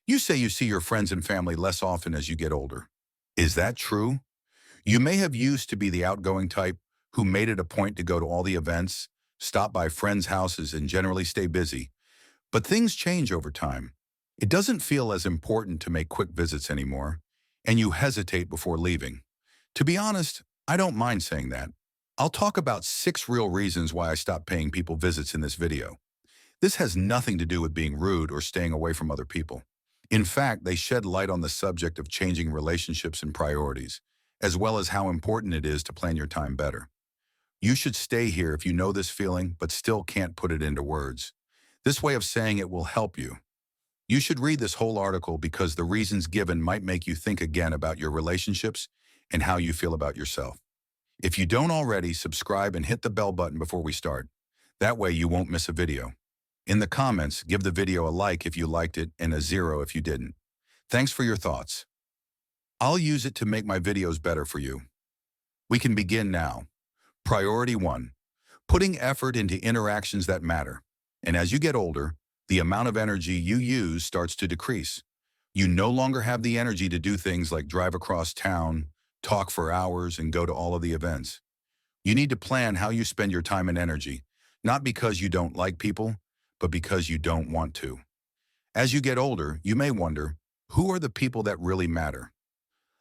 You say you see your friends and family less often as you get older. Is that true? You may have used to be the outgoing type who made it a point to go to all the events, stop by friends' houses, and generally stay busy. But things change over time. It doesn't feel as important to make quick visits anymore, and you hesitate before leaving. To be honest, I don't mind saying that. I'll talk about 6 real reasons why I stopped paying people visits in this video. This has nothing to do with being rude or staying away from other people. In fact, they shed light on the subject of changing relationships and priorities, as well as how important it is to plan your time better. You should stay here if you know this feeling but still can't put it into words. This way of saying it will help you. You should read this whole article because the reasons given might make you think again about your relationships and how you feel about yourself. If you don't already, subscribe and hit the bell button before we start. That way you won't miss a video. In the comments, give the video a like if you liked it and a 0 if you didn't. Thanks for your thoughts. I'll use it to make my videos better for you. We can begin now. Priority 1. Putting effort into interactions that matter. And as you get older, the amount of energy you use starts to decrease. You no longer have the energy to do things like drive across town, talk for hours, and go to all of the events. You need to plan how you spend your time and energy, not because you don't like people, but because you don't want to. As you get older, you may wonder, who are the people that really matter?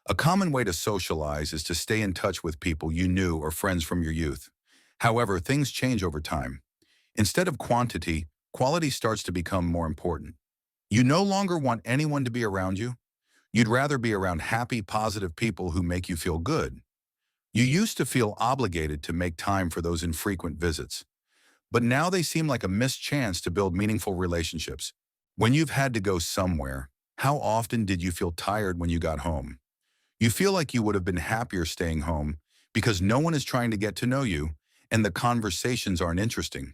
A common way to socialize is to stay in touch with people you knew or friends from your youth. However, things change over time. Instead of quantity, quality starts to become more important. You no longer want anyone to be around you. You'd rather be around happy, positive people who make you feel good. You used to feel obligated to make time for those infrequent visits, but now they seem like a missed chance to build meaningful relationships. When you've had to go somewhere, how often did you feel tired when you got home? You feel like you would have been happier staying home because no one is trying to get to know you and the conversations aren't interesting.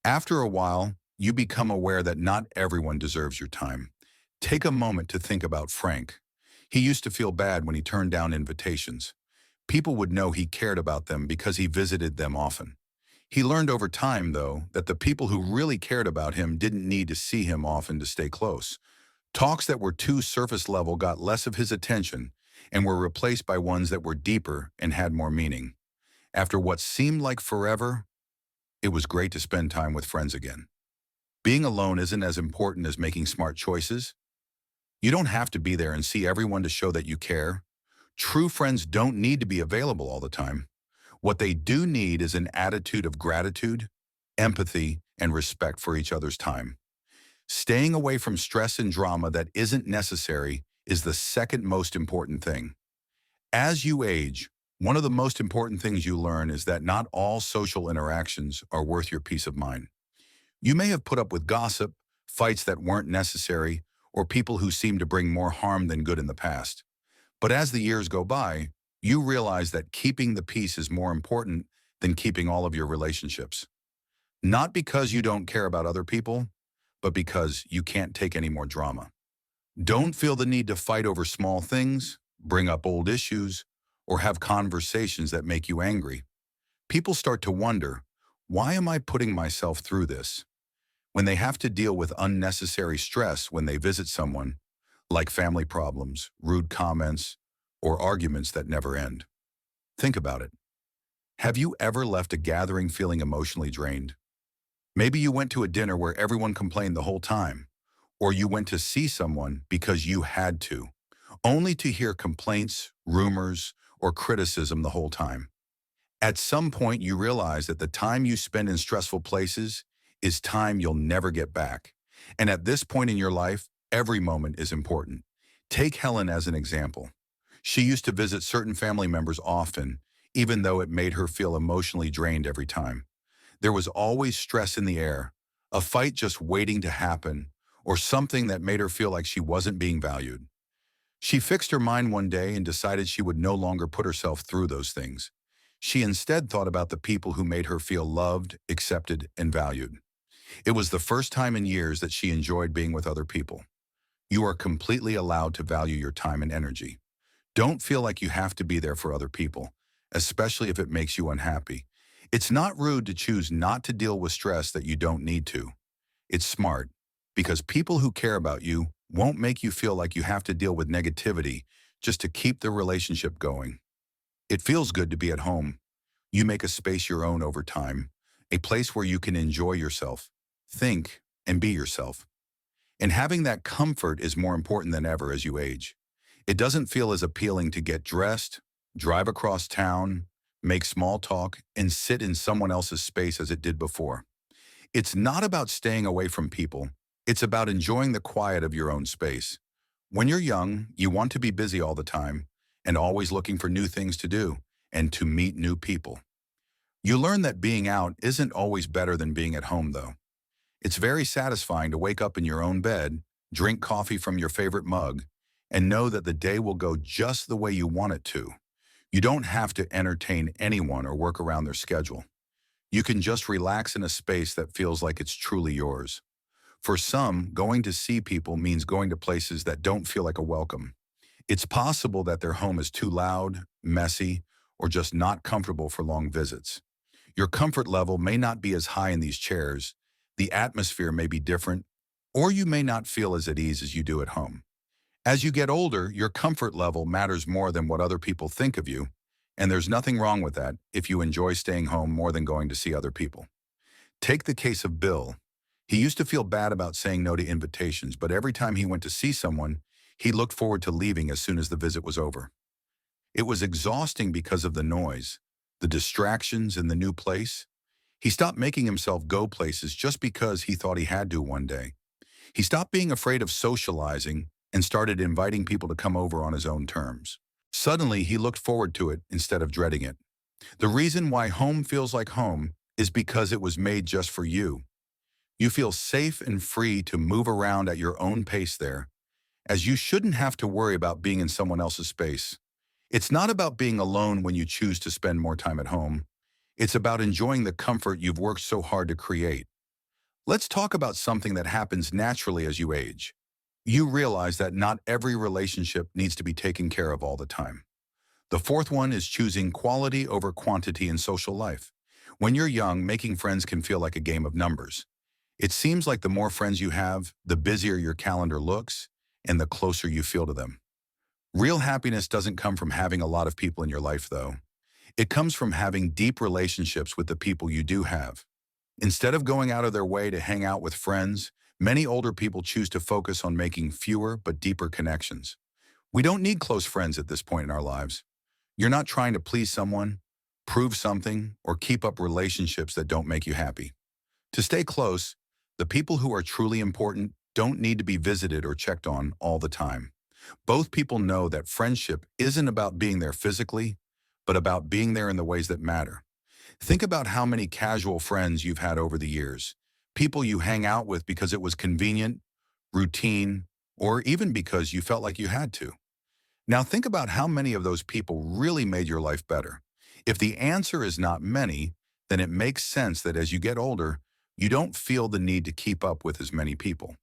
After a while, you become aware that not everyone deserves your time. Take a moment to think about Frank. He used to feel bad when he turned down invitations. People would know he cared about them because he visited them often. He learned over time, though, that the people who really cared about him didn't need to see him often to stay close. Talks that were too surface level got less of his attention and were replaced by ones that were deeper and had more meaning. After what seemed like forever, it was great to spend time with friends again. Being alone isn't as important as making smart choices. You don't have to be there and see everyone to show that you care. True friends don't need to be available all the time. What they do need is an attitude of gratitude, empathy, and respect for each other's time. Staying away from stress and drama that isn't necessary is the second most important thing. As you age, one of the most important things you learn is that not all social interactions are worth your peace of mind. You may have put up with gossip, fights that weren't necessary, or people who seem to bring more harm than good in the past. But as the years go by, you realize that keeping the peace is more important than keeping all of your relationships. Not because you don't care about other people, but because you can't take any more drama. Don't feel the need to fight over small things, bring up old issues, or have conversations that make you angry. People start to wonder, why am I putting myself through this? When they have to deal with unnecessary stress when they visit someone, like family problems, rude comments, or arguments that never end. Think about it. Have you ever left a gathering feeling emotionally drained? Maybe you went to a dinner where everyone complained the whole time, or you went to see someone because you had to, only to hear complaints, rumors, or criticism the whole time. At some point, you realize that the time you spend in stressful places is time you'll never get back. And at this point in your life, every moment is important. Take Helen as an example. She used to visit certain family members often, even though it made her feel emotionally drained every time. There was always stress in the air, a fight just waiting to happen, or something that made her feel like she wasn't being valued. She fixed her mind one day and decided she would no longer put herself through those things. She instead thought about the people who made her feel loved, accepted, and valued. It was the first time in years that she enjoyed being with other people. You are completely allowed to value your time and energy. Don't feel like you have to be there for other people, especially if it makes you unhappy. It's not rude to choose not to deal with stress that you don't need to. It's smart, because people who care about you won't make you feel like you have to deal with negativity just to keep the relationship going. It feels good to be at home. You make a space your own over time, a place where you can enjoy yourself, think, and be yourself. And having that comfort is more important than ever as you age. It doesn't feel as appealing to get dressed, drive across town, make small talk, and sit in someone else's space as it did before. It's not about staying away from people. It's about enjoying the quiet of your own space. When you're young, you want to be busy all the time and always looking for new things to do and to meet new people. You learn that being out isn't always better than being at home, though. It's very satisfying to wake up in your own bed, drink coffee from your favorite mug, and know that the day will go just the way you want it to. You don't have to entertain anyone or work around their schedule. You can just relax in a space that feels like it's truly yours. For some, going to see people means going to places that don't feel like a welcome. It's possible that their home is too loud, messy, or just not comfortable for long visits. Your comfort level may not be as high in these chairs, the atmosphere may be different, or you may not feel as at ease as you do at home. As you get older, your comfort level matters more than what other people think of you, and there's nothing wrong with that if you enjoy staying home more than going to see other people. Take the case of Bill. He used to feel bad about saying no to invitations, but every time he went to see someone, he looked forward to leaving as soon as the visit was over. It was exhausting because of the noise, the distractions in the new place. He stopped making himself go places just because he thought he had to one day. He stopped being afraid of socializing and started inviting people to come over on his own terms. Suddenly, he looked forward to it instead of dreading it. The reason why home feels like home is because it was made just for you. You feel safe and free to move around at your own pace there, as you shouldn't have to worry about being in someone else's space. It's not about being alone when you choose to spend more time at home. It's about enjoying the comfort you've worked so hard to create. Let's talk about something that happens naturally as you age. You realize that not every relationship needs to be taken care of all the time. The fourth one is choosing quality over quantity in social life. When you're young, making friends can feel like a game of numbers. It seems like the more friends you have, the busier your calendar looks and the closer you feel to them. Real happiness doesn't come from having a lot of people in your life, though. It comes from having deep relationships with the people you do have. Instead of going out of their way to hang out with friends, many older people choose to focus on making fewer but deeper connections. We don't need close friends at this point in our lives. You're not trying to please someone, prove something, or keep up relationships that don't make you happy. To stay close, the people who are truly important don't need to be visited or checked on all the time. Both people know that friendship isn't about being there physically, but about being there in the ways that matter. Think about how many casual friends you've had over the years, people you hang out with because it was convenient, routine, or even because you felt like you had to. Now think about how many of those people really made your life better. If the answer is not many, then it makes sense that as you get older, you don't feel the need to keep up with as many people.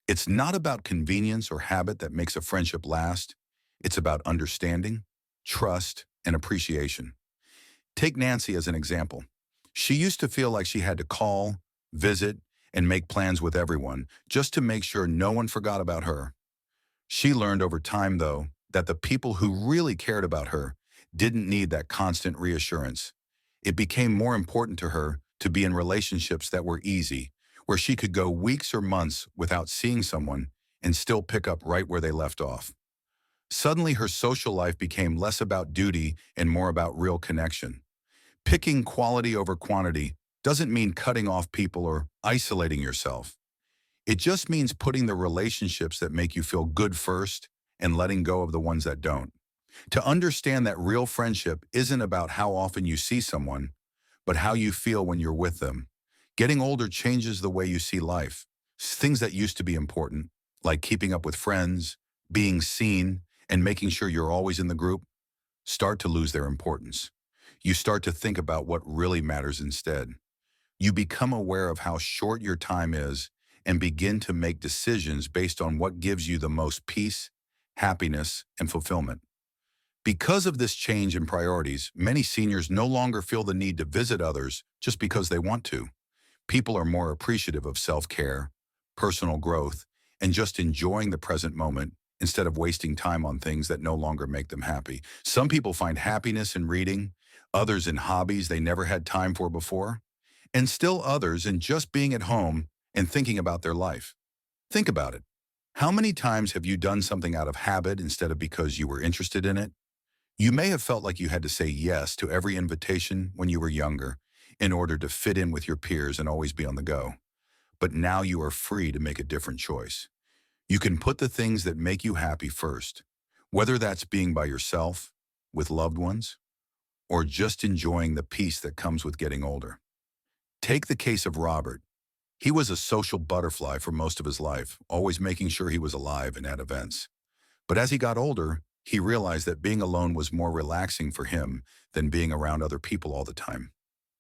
It's not about convenience or habit that makes a friendship last. It's about understanding, trust, and appreciation. Take Nancy as an example. She used to feel like she had to call, visit, and make plans with everyone just to make sure no one forgot about her. She learned over time, though, that the people who really cared about her didn't need that constant reassurance. It became more important to her to be in relationships that were easy, where she could go weeks or months without seeing someone and still pick up right where they left off. Suddenly, her social life became less about duty and more about real connection. Picking quality over quantity doesn't mean cutting off people or isolating yourself. It just means putting the relationships that make you feel good first and letting go of the ones that don't. To understand that real friendship isn't about how often you see someone, but how you feel when you're with them. Getting older changes the way you see life. Things that used to be important, like keeping up with friends, being seen, and making sure you're always in the group, start to lose their importance. You start to think about what really matters instead. You become aware of how short your time is and begin to make decisions based on what gives you the most peace, happiness, and fulfillment. Because of this change in priorities, many seniors no longer feel the need to visit others just because they want to. People are more appreciative of self-care, personal growth, and just enjoying the present moment instead of wasting time on things that no longer make them happy. Some people find happiness in reading, others in hobbies they never had time for before, and still others in just being at home and thinking about their life. Think about it. How many times have you done something out of habit instead of because you were interested in it? You may have felt like you had to say yes to every invitation when you were younger in order to fit in with your peers and always be on the go. But now you are free to make a different choice. You can put the things that make you happy first, whether that's being by yourself, with loved ones, or just enjoying the peace that comes with getting older. Take the case of Robert. He was a social butterfly for most of his life, always making sure he was alive and at events. But as he got older, he realized that being alone was more relaxing for him than being around other people all the time.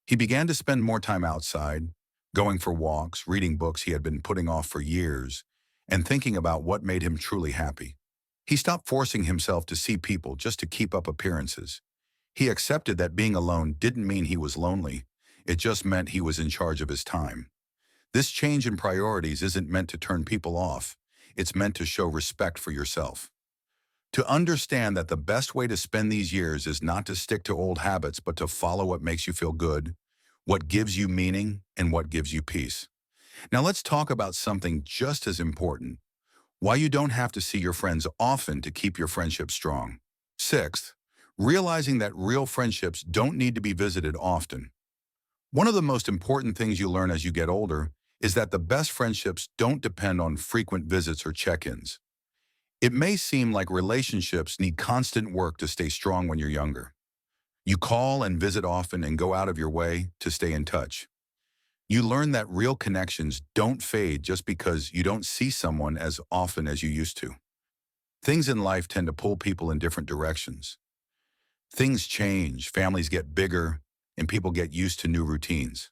He began to spend more time outside, going for walks, reading books he had been putting off for years, and thinking about what made him truly happy. He stopped forcing himself to see people just to keep up appearances. He accepted that being alone didn't mean he was lonely. It just meant he was in charge of his time. This change in priorities isn't meant to turn people off. It's meant to show respect for yourself. To understand that the best way to spend these years is not to stick to old habits, but to follow what makes you feel good, what gives you meaning, and what gives you peace. Now let's talk about something just as important: why you don't have to see your friends often to keep your friendship strong. Sixth, realizing that real friendships don't need to be visited often. One of the most important things you learn as you get older is that the best friendships don't depend on frequent visits or check-ins. It may seem like relationships need constant work to stay strong when you're younger. You call and visit often and go out of your way to stay in touch. You learn that real connections don't fade just because you don't see someone as often as you used to. Things in life tend to pull people in different directions. Things change, families get bigger, and people get used to new routines.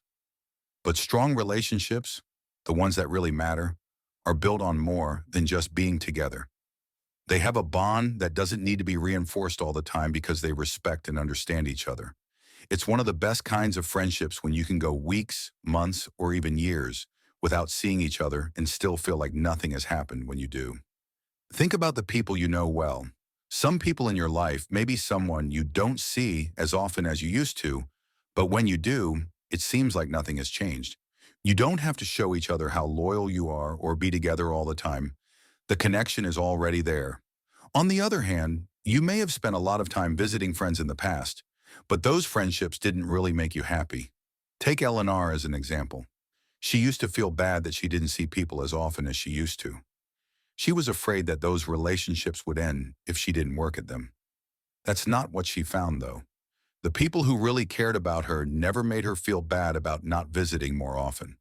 But strong relationships, the ones that really matter, are built on more than just being together. They have a bond that doesn't need to be reinforced all the time because they respect and understand each other. It's one of the best kinds of friendships when you can go weeks, months, or even years without seeing each other and still feel like nothing has happened when you do. Think about the people you know well. Some people in your life may be someone you don't see as often as you used to, but when you do, it seems like nothing has changed. You don't have to show each other how loyal you are or be together all the time. The connection is already there. On the other hand, you may have spent a lot of time visiting friends in the past, but those friendships didn't really make you happy. Take Eleanor as an example. She used to feel bad that she didn't see people as often as she used to. She was afraid that those relationships would end if she didn't work at them. That's not what she found, though. The people who really cared about her never made her feel bad about not visiting more often.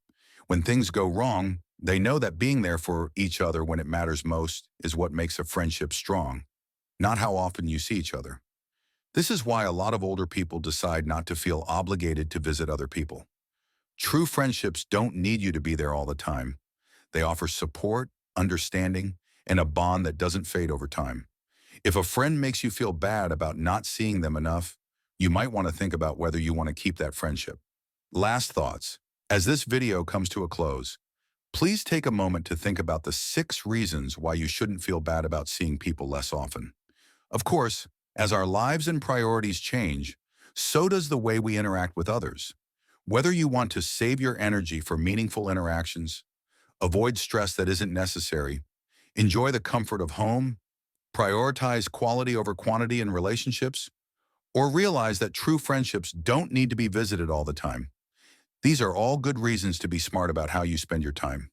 When things go wrong, they know that being there for each other when it matters most is what makes a friendship strong, not how often you see each other. This is why a lot of older people decide not to feel obligated to visit other people. True friendships don't need you to be there all the time. They offer support, understanding, and a bond that doesn't fade over time. If a friend makes you feel bad about not seeing them enough, you might want to think about whether you want to keep that friendship. Last thoughts. As this video comes to a close, please take a moment to think about the 6 reasons why you shouldn't feel bad about seeing people less often. Of course, as our lives and priorities change, so does the way we interact with others. Whether you want to save your energy for meaningful interactions, avoid stress that isn't necessary, enjoy the comfort of home, prioritize quality over quantity in relationships, or realize that true friendships don't need to be visited all the time. These are all good reasons to be smart about how you spend your time.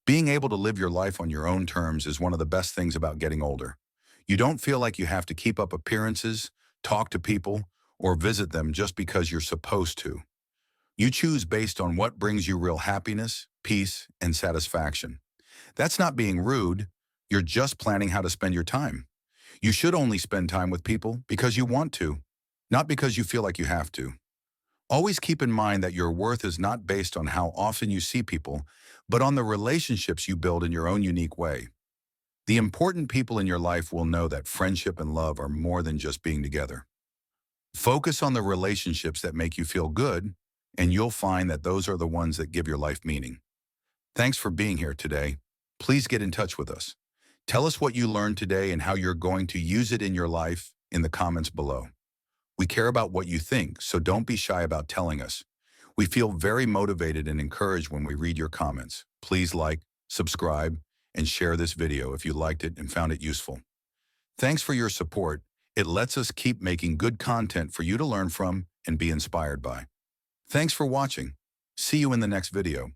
Being able to live your life on your own terms is one of the best things about getting older. You don't feel like you have to keep up appearances, talk to people, or visit them just because you're supposed to. You choose based on what brings you real happiness, peace, and satisfaction. That's not being rude. You're just planning how to spend your time. You should only spend time with people because you want to, not because you feel like you have to. Always keep in mind that your worth is not based on how often you see people, but on the relationships you build in your own unique way. The important people in your life will know that friendship and love are more than just being together. Focus on the relationships that make you feel good, and you'll find that those are the ones that give your life meaning. Thanks for being here today. Please get in touch with us. Tell us what you learned today and how you're going to use it in your life in the comments below. We care about what you think, so don't be shy about telling us. We feel very motivated and encouraged when we read your comments. Please like, subscribe, and share this video if you liked it and found it useful. Thanks for your support. It lets us keep making good content for you to learn from and be inspired by. Thanks for watching. See you in the next video.